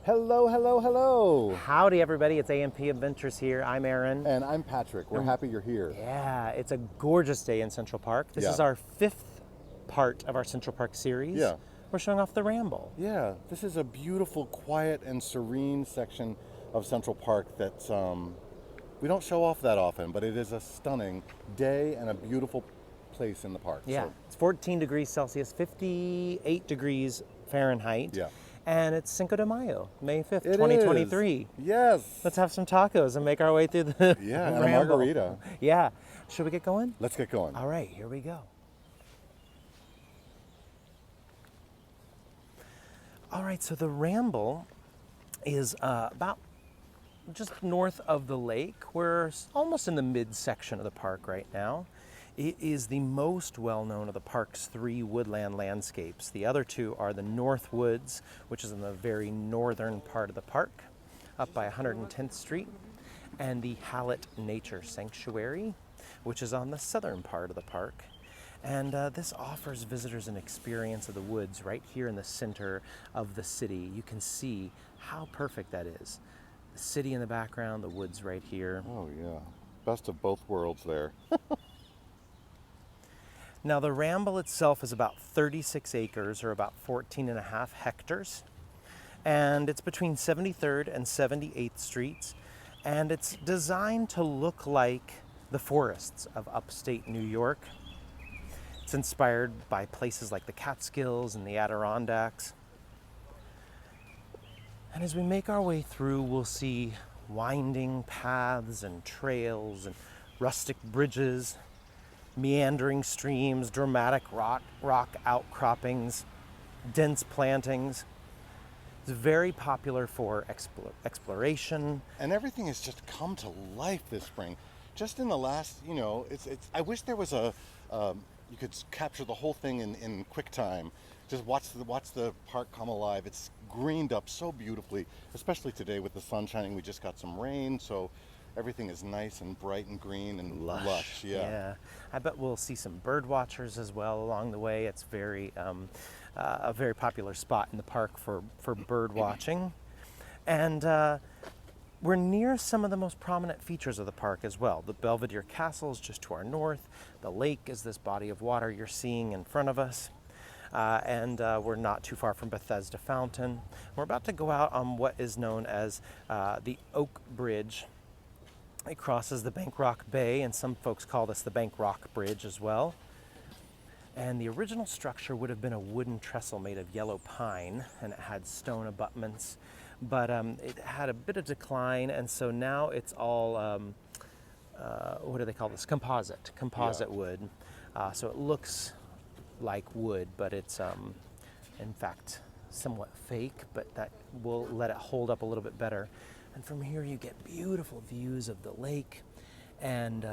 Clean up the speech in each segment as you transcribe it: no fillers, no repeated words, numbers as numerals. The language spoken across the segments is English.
Hello, hello, hello. Howdy, everybody. It's AMP Adventures here. I'm Aaron. And I'm Patrick. We're happy you're here. Yeah, it's a gorgeous day in Central Park. This is our 5th part of our Central Park series. Yeah. We're showing off the Ramble. Yeah, this is a beautiful, quiet, and serene section of Central Park that we don't show off that often, but it is a stunning day and a beautiful place in the park. Yeah, So, it's 14 degrees Celsius, 58 degrees Fahrenheit. yeah. And it's Cinco de Mayo, May 5th, It 2023. is. Yes. Let's have some tacos and make our way through the Yeah, and a Ramble. margarita. Yeah. Should we get going? Let's get going. All right, here we go. All right, so the Ramble is about just north of the lake. We're almost in the midsection of the park right now. It is the most well-known of the park's 3 woodland landscapes. The other 2 are the North Woods, which is in the very northern part of the park, up by 110th Street, and the Hallett Nature Sanctuary, which is on the southern part of the park. And this offers visitors an experience of the woods right here in the center of the city. You can see how perfect that is. The city in the background, the woods right here. Oh, yeah. Best of both worlds there. Now, the Ramble itself is about 36 acres, or about 14 and a half hectares. And it's between 73rd and 78th Streets. And it's designed to look like the forests of upstate New York. It's inspired by places like the Catskills and the Adirondacks. And as we make our way through, we'll see winding paths and trails and rustic bridges, meandering streams, dramatic rock outcroppings, dense plantings. It's very popular for exploration. And everything has just come to life this spring. Just in the last, it's. I wish there was you could capture the whole thing in quick time. Just watch the park come alive. It's greened up so beautifully, especially today with the sun shining. We just got some rain, so everything is nice and bright and green and lush. Yeah. I bet we'll see some bird watchers as well along the way. It's a very popular spot in the park for bird watching. And we're near some of the most prominent features of the park as well. The Belvedere Castle is just to our north. The lake is this body of water you're seeing in front of us. And we're not too far from Bethesda Fountain. We're about to go out on what is known as the Oak Bridge. It crosses the Bank Rock Bay, and some folks call this the Bank Rock Bridge as well. And the original structure would have been a wooden trestle made of yellow pine, and it had stone abutments. But it had a bit of decline, and so now it's all, what do they call this? Composite wood. So it looks like wood, but it's in fact somewhat fake, but that will let it hold up a little bit better. And from here you get beautiful views of the lake and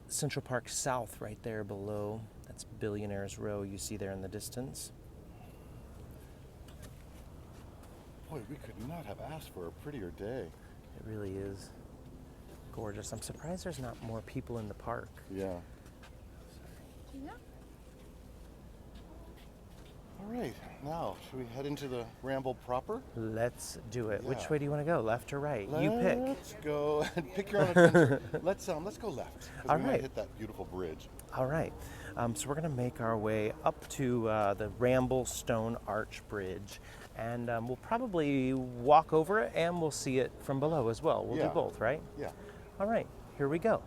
Central Park South right there below. That's Billionaire's Row you see there in the distance. Boy, we could not have asked for a prettier day. It really is gorgeous. I'm surprised there's not more people in the park. Yeah. All right, now, should we head into the Ramble proper? Let's do it. Yeah. Which way do you want to go, left or right? You pick. Let's go. Pick your own adventure. Let's go left. All we might right. hit that beautiful bridge. All right. So we're going to make our way up to the Ramble Stone Arch Bridge. And we'll probably walk over it and we'll see it from below as well. We'll do both, right? Yeah. All right. Here we go.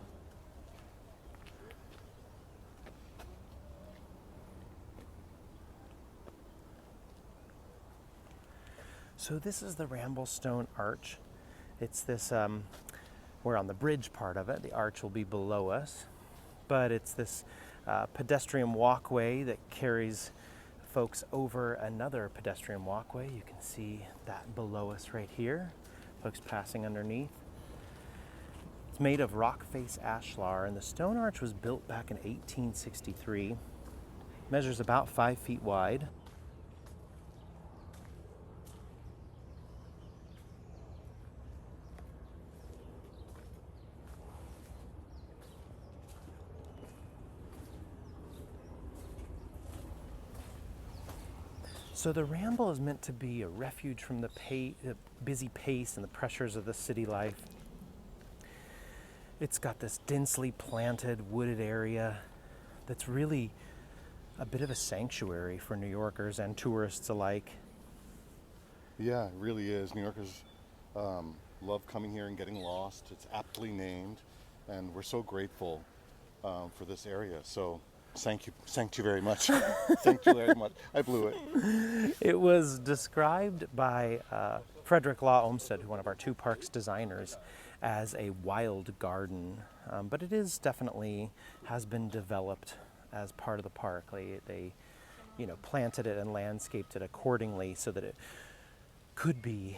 So this is the Ramble Stone Arch. It's this, we're on the bridge part of it. The arch will be below us. But it's this pedestrian walkway that carries folks over another pedestrian walkway. You can see that below us right here. Folks passing underneath. It's made of rock face ashlar, and the stone arch was built back in 1863. Measures about 5 feet wide. So the Ramble is meant to be a refuge from the busy pace and the pressures of the city life. It's got this densely planted, wooded area that's really a bit of a sanctuary for New Yorkers and tourists alike. Yeah, it really is. New Yorkers love coming here and getting lost. It's aptly named, and we're so grateful for this area. So thank you very much. Thank you very much. I blew it. It was described by Frederick Law Olmsted, one of our two parks designers, as a wild garden, but it is definitely has been developed as part of the park. They planted it and landscaped it accordingly so that it could be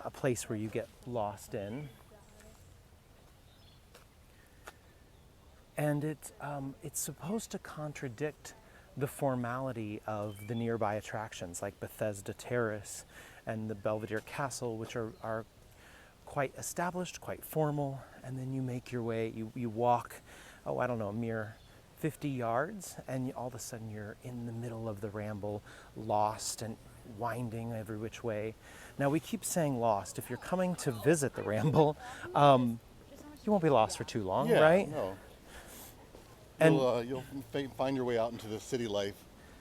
a place where you get lost in. And it's supposed to contradict the formality of the nearby attractions like Bethesda Terrace and the Belvedere Castle, which are quite established, quite formal, and then you make your way, you walk, a mere 50 yards, and all of a sudden you're in the middle of the Ramble, lost and winding every which way. Now we keep saying lost. If you're coming to visit the Ramble, you won't be lost for too long, Yeah, right? no. And You'll find your way out into the city life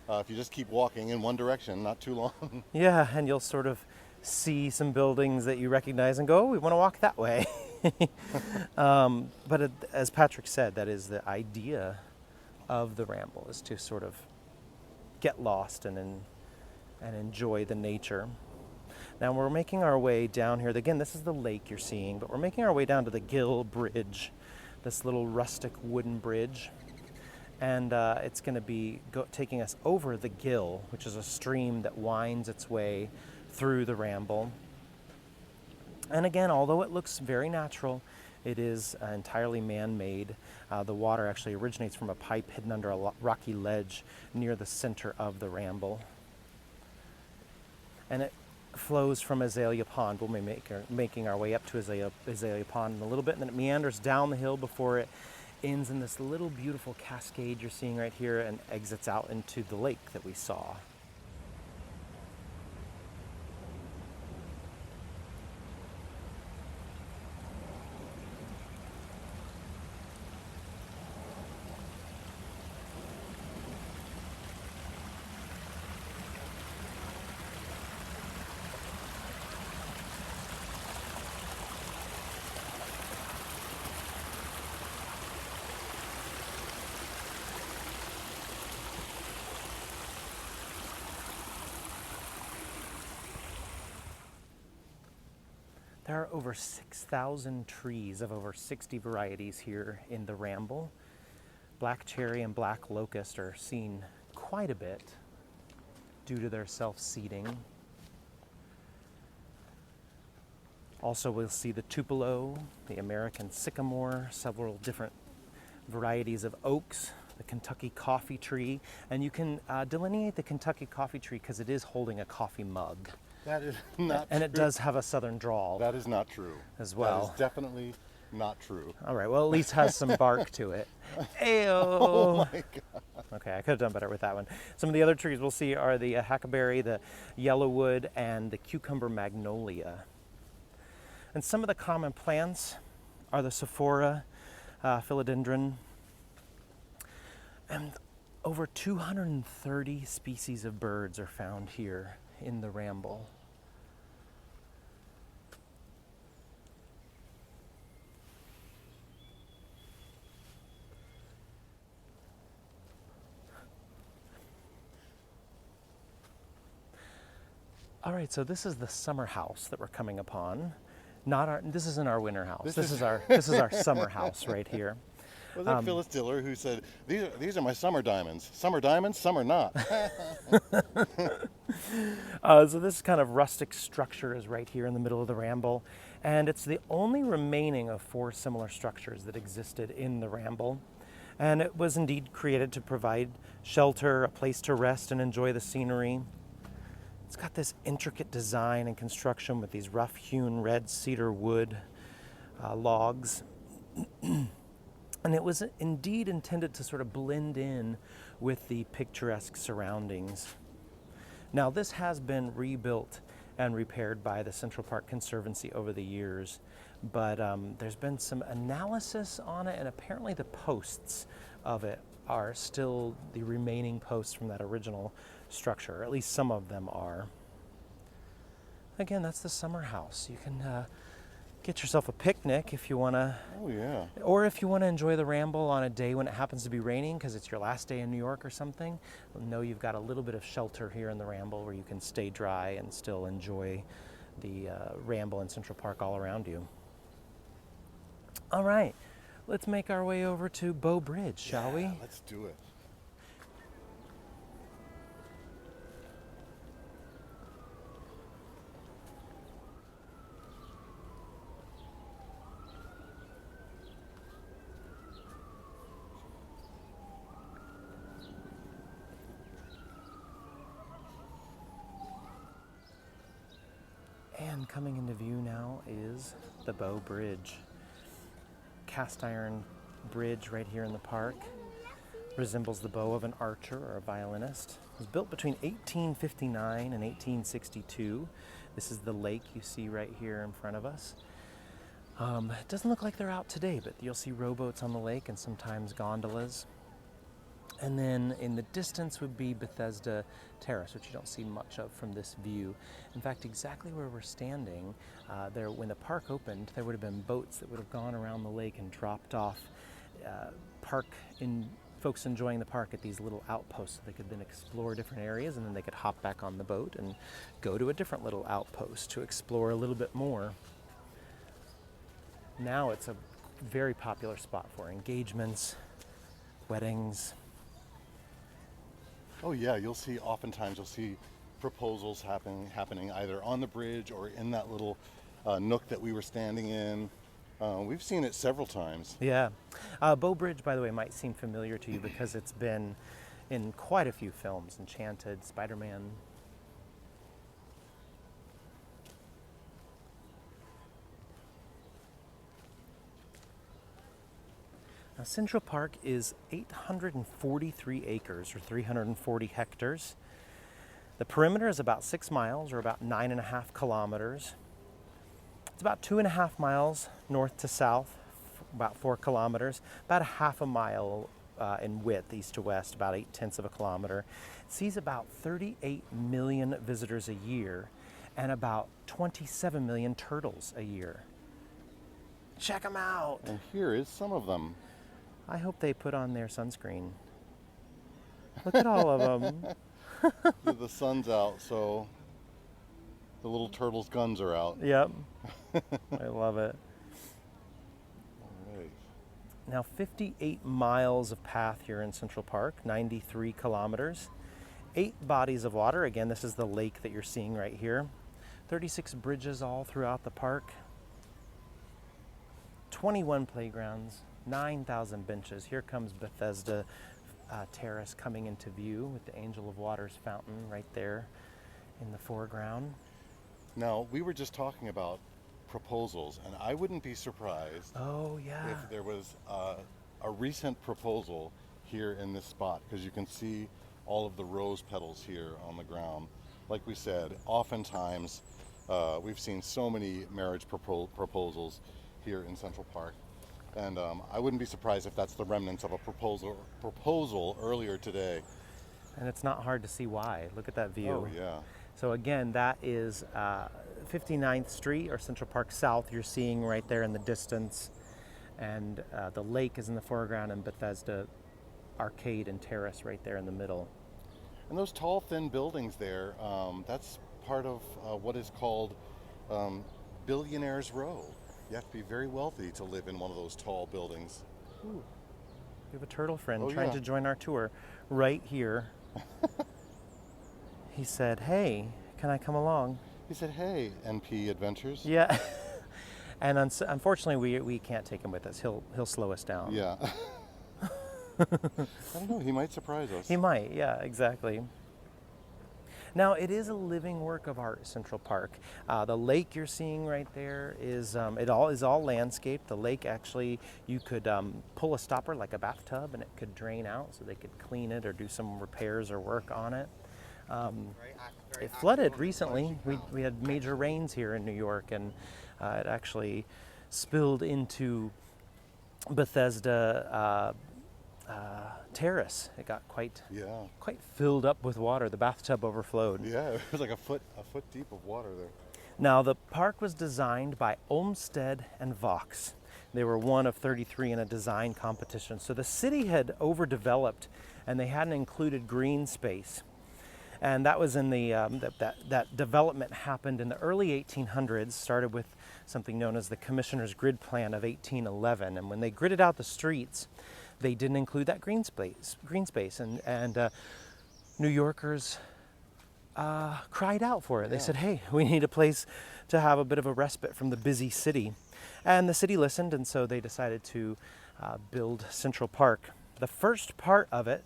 if you just keep walking in one direction, not too long. yeah, and you'll sort of see some buildings that you recognize and go, oh, we want to walk that way. But as Patrick said, that is the idea of the Ramble, is to sort of get lost and enjoy the nature. Now we're making our way down here. Again, this is the lake you're seeing, but we're making our way down to the Gill Bridge, this little rustic wooden bridge. And it's going to be taking us over the Gill, which is a stream that winds its way through the Ramble. And again, although it looks very natural, it is entirely man-made. The water actually originates from a pipe hidden under a rocky ledge near the center of the Ramble. And it flows from Azalea Pond. We'll be making our way up to Azalea Pond in a little bit, and then it meanders down the hill before it ends in this little beautiful cascade you're seeing right here and exits out into the lake that we saw. There are over 6,000 trees of over 60 varieties here in the Ramble. Black cherry and black locust are seen quite a bit due to their self-seeding. Also, we'll see the tupelo, the American sycamore, several different varieties of oaks, the Kentucky coffee tree, and you can delineate the Kentucky coffee tree because it is holding a coffee mug. That is not And true. it does have a southern drawl. That is not true. As well. That is definitely not true. All right, well, at least has some bark to it. Ayo! Oh my God. Okay, I could have done better with that one. Some of the other trees we'll see are the hackberry, the yellowwood, and the cucumber magnolia. And some of the common plants are the Sephora, philodendron, and over 230 species of birds are found here in the Ramble. All right, so this is the summer house that we're coming upon. This isn't our winter house. This is our summer house right here. Was that Phyllis Diller who said, these are my summer diamonds. Summer diamonds, summer not. So this kind of rustic structure is right here in the middle of the Ramble, and it's the only remaining of 4 similar structures that existed in the Ramble. And it was indeed created to provide shelter, a place to rest and enjoy the scenery. It's got this intricate design and construction with these rough-hewn red cedar wood logs. And it was indeed intended to sort of blend in with the picturesque surroundings. Now, this has been rebuilt and repaired by the Central Park Conservancy over the years, but there's been some analysis on it, and apparently the posts of it are still the remaining posts from that original structure, or at least some of them are. Again, that's the summer house. You can get yourself a picnic if you want to. Oh, yeah. Or if you want to enjoy the Ramble on a day when it happens to be raining because it's your last day in New York or something, know you've got a little bit of shelter here in the Ramble where you can stay dry and still enjoy the Ramble in Central Park all around you. All right, let's make our way over to Bow Bridge, shall we? Let's do it. And coming into view now is the Bow Bridge. Cast iron bridge right here in the park. Resembles the bow of an archer or a violinist. It was built between 1859 and 1862. This is the lake you see right here in front of us. It doesn't look like they're out today, but you'll see rowboats on the lake and sometimes gondolas. And then in the distance would be Bethesda Terrace, which you don't see much of from this view. In fact, exactly where we're standing, when the park opened, there would have been boats that would have gone around the lake and dropped off folks enjoying the park at these little outposts so they could then explore different areas, and then they could hop back on the boat and go to a different little outpost to explore a little bit more. Now it's a very popular spot for engagements, weddings. Oh yeah, oftentimes you'll see proposals happening either on the bridge or in that little nook that we were standing in. We've seen it several times. Yeah. Bow Bridge, by the way, might seem familiar to you because it's been in quite a few films. Enchanted, Spider-Man. Now, Central Park is 843 acres, or 340 hectares. The perimeter is about 6 miles, or about 9.5 kilometers. It's about 2.5 miles north to south, about 4 kilometers, about a half a mile in width, east to west, about 0.8 of a kilometer. It sees about 38 million visitors a year and about 27 million turtles a year. Check them out. And here is some of them. I hope they put on their sunscreen. Look at all of them. The sun's out, so the little turtles' guns are out. Yep. I love it. All right. Now, 58 miles of path here in Central Park, 93 kilometers, 8 bodies of water. Again, this is the lake that you're seeing right here. 36 bridges all throughout the park. 21 playgrounds, 9,000 benches. Here comes Bethesda Terrace coming into view with the Angel of Waters fountain right there in the foreground. Now, we were just talking about proposals, and I wouldn't be surprised if there was a recent proposal here in this spot, because you can see all of the rose petals here on the ground. Like we said, oftentimes we've seen so many marriage proposals here in Central Park. And I wouldn't be surprised if that's the remnants of a proposal earlier today. And it's not hard to see why. Look at that view. Oh, yeah. So again, that is 59th Street, or Central Park South, you're seeing right there in the distance. And the lake is in the foreground, and Bethesda Arcade and Terrace right there in the middle. And those tall, thin buildings there, that's part of what is called Billionaire's Row. You have to be very wealthy to live in one of those tall buildings. Ooh. We have a turtle friend Oh, trying yeah. to join our tour right here. He said, "Hey, can I come along?" He said, "Hey, NP Adventures." Yeah. And unfortunately, we can't take him with us. He'll slow us down. Yeah. I don't know, he might surprise us. He might, yeah, exactly. Now, it is a living work of art, Central Park. The lake you're seeing right there is all landscaped. The lake, actually, you could pull a stopper like a bathtub and it could drain out, so they could clean it or do some repairs or work on it. It flooded recently. We had major rains here in New York, and it actually spilled into Bethesda Terrace. It got quite filled up with water. The bathtub overflowed. Yeah, it was like a foot deep of water there. Now, the park was designed by Olmsted and Vaux. They were one of 33 in a design competition. So the city had overdeveloped, and they hadn't included green space. And that was in the that development happened in the early 1800s. Started with something known as the Commissioner's Grid Plan of 1811. And when they gridded out the streets, they didn't include that green space. And New Yorkers cried out for it. They said, hey, we need a place to have a bit of a respite from the busy city. And the city listened, and so they decided to build Central Park. The first part of it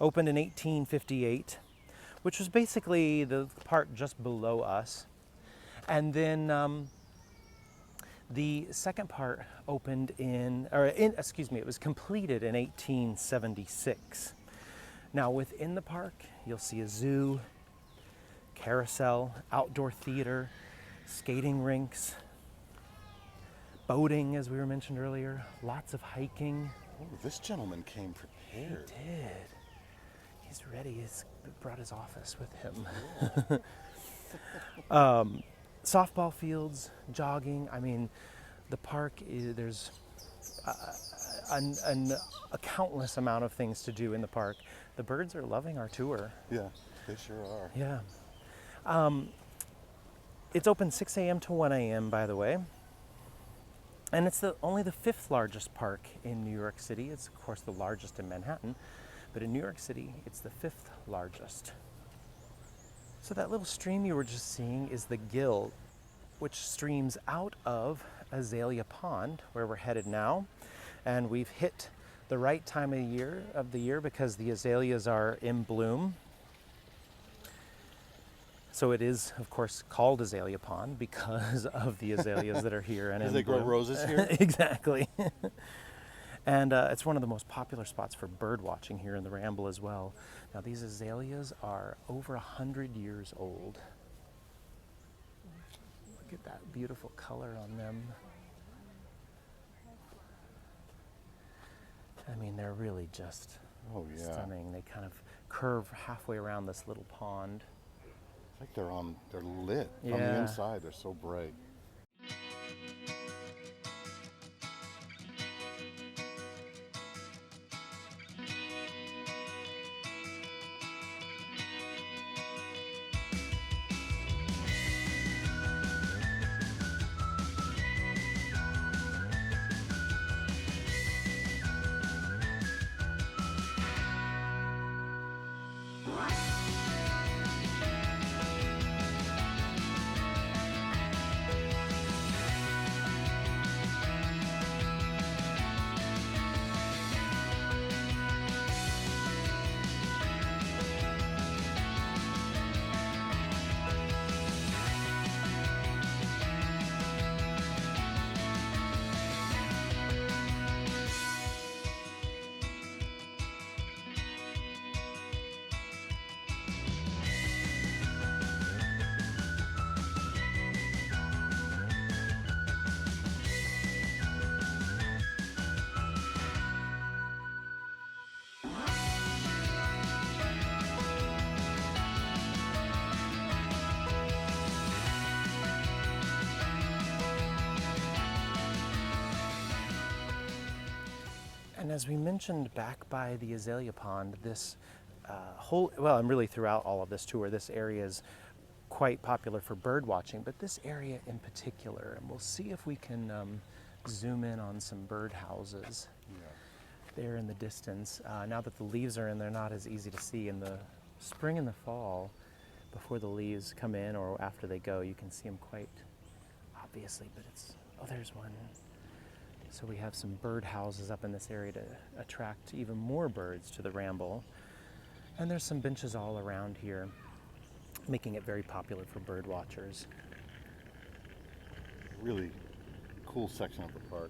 opened in 1858, which was basically the park just below us. And then the second part opened it was completed in 1876. Now within the park, you'll see a zoo, carousel, outdoor theater, skating rinks, boating, as we were mentioned earlier, lots of hiking. Oh, this gentleman came prepared. He did. He's ready. He's brought his office with him. Softball fields, jogging. I mean, the park there's a countless amount of things to do in the park. The birds are loving our tour. Yeah, they sure are. Yeah. It's open 6 a.m. to 1 a.m., by the way. And it's only the fifth largest park in New York City. It's, of course, the largest in Manhattan. But in New York City, it's the fifth largest. So that little stream you were just seeing is the Gill, which streams out of Azalea Pond, where we're headed now. And we've hit the right time of the year because the azaleas are in bloom. So it is, of course, called Azalea Pond because of the azaleas that are here. And Because they grow roses here? Exactly. And it's one of the most popular spots for bird watching here in the Ramble as well. Now these azaleas are over 100 years old. Look at that beautiful color on them. I mean, they're really just stunning. They kind of curve halfway around this little pond. It's like they're lit from the inside. They're so bright. And as we mentioned back by the Azalea Pond, this and really throughout all of this tour, this area is quite popular for bird watching, but this area in particular, and we'll see if we can zoom in on some bird houses there in the distance. Now that the leaves are in, they're not as easy to see. In the spring and the fall, before the leaves come in or after they go, you can see them quite obviously, but there's one. So we have some bird houses up in this area to attract even more birds to the Ramble. And there's some benches all around here, making it very popular for bird watchers. Really cool section of the park.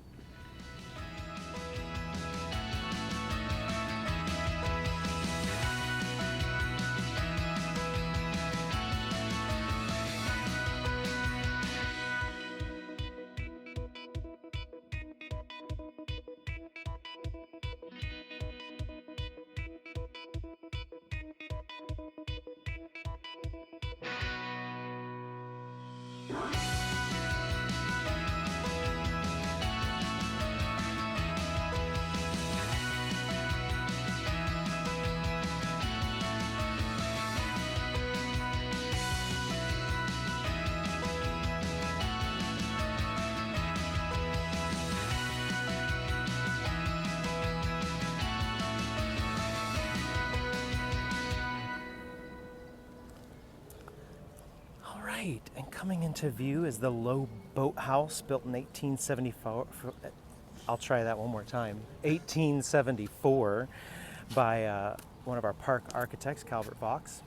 All right, and coming into view is the low boathouse built in 1874. I'll try that one more time. 1874 by one of our park architects, Calvert Vaux.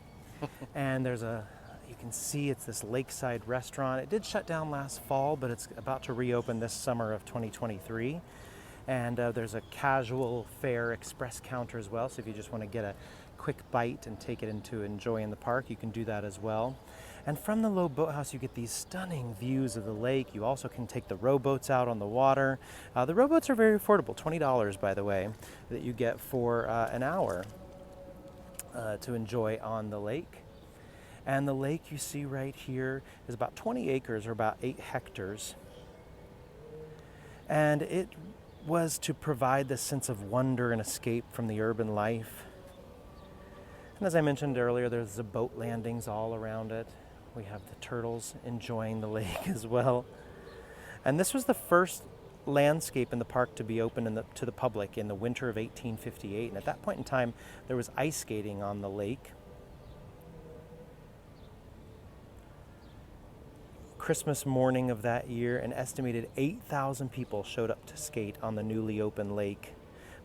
And you can see it's this lakeside restaurant. It did shut down last fall, but it's about to reopen this summer of 2023. And there's a casual fare express counter as well. So if you just want to get a quick bite and take it into enjoying the park, you can do that as well. And from the low boathouse, you get these stunning views of the lake. You also can take the rowboats out on the water. The rowboats are very affordable, $20 by the way, that you get for an hour to enjoy on the lake. And the lake you see right here is about 20 acres or about 8 hectares. And it was to provide this sense of wonder and escape from the urban life. And as I mentioned earlier, there's the boat landings all around it. We have the turtles enjoying the lake as well. And this was the first landscape in the park to be open to the public in the winter of 1858. And at that point in time, there was ice skating on the lake. Christmas morning of that year, an estimated 8,000 people showed up to skate on the newly opened lake.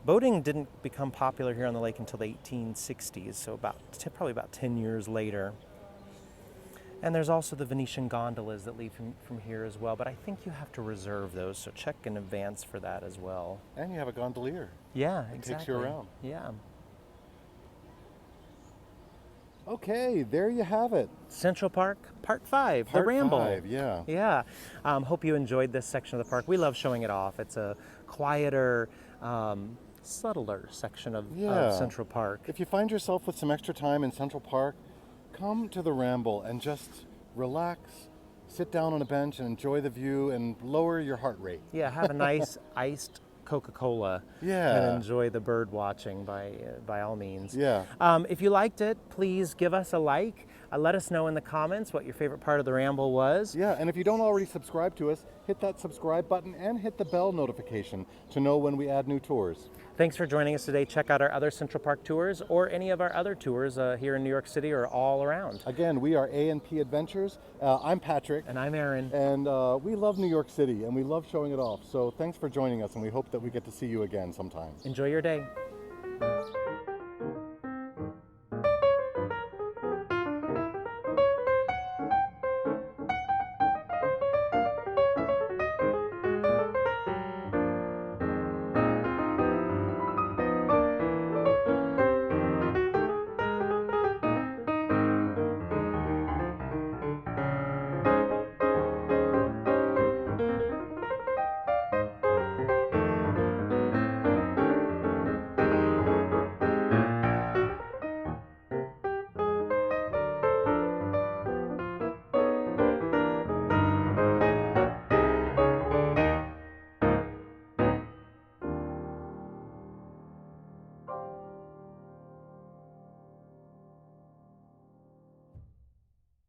Boating didn't become popular here on the lake until the 1860s, so probably about 10 years later. And there's also the Venetian gondolas that leave from here as well, but I think you have to reserve those, so check in advance for that as well. And you have a gondolier. Yeah, It exactly. takes you around. Yeah. Okay, there you have it. Central Park, Part 5, Part the Ramble. 5, yeah. Yeah. Hope you enjoyed this section of the park. We love showing it off. It's a quieter, subtler section of Central Park. If you find yourself with some extra time in Central Park, come to the Ramble and just relax, sit down on a bench and enjoy the view and lower your heart rate. Yeah, have a nice iced Coca-Cola and enjoy the bird watching by all means. Yeah. If you liked it, please give us a like. Let us know in the comments what your favorite part of the Ramble was. Yeah, and if you don't already subscribe to us, hit that subscribe button and hit the bell notification to know when we add new tours. Thanks for joining us today. Check out our other Central Park tours or any of our other tours here in New York City or all around. Again, we are A&P Adventures. I'm Patrick. And I'm Aaron. And we love New York City and we love showing it off. So thanks for joining us and we hope that we get to see you again sometime. Enjoy your day.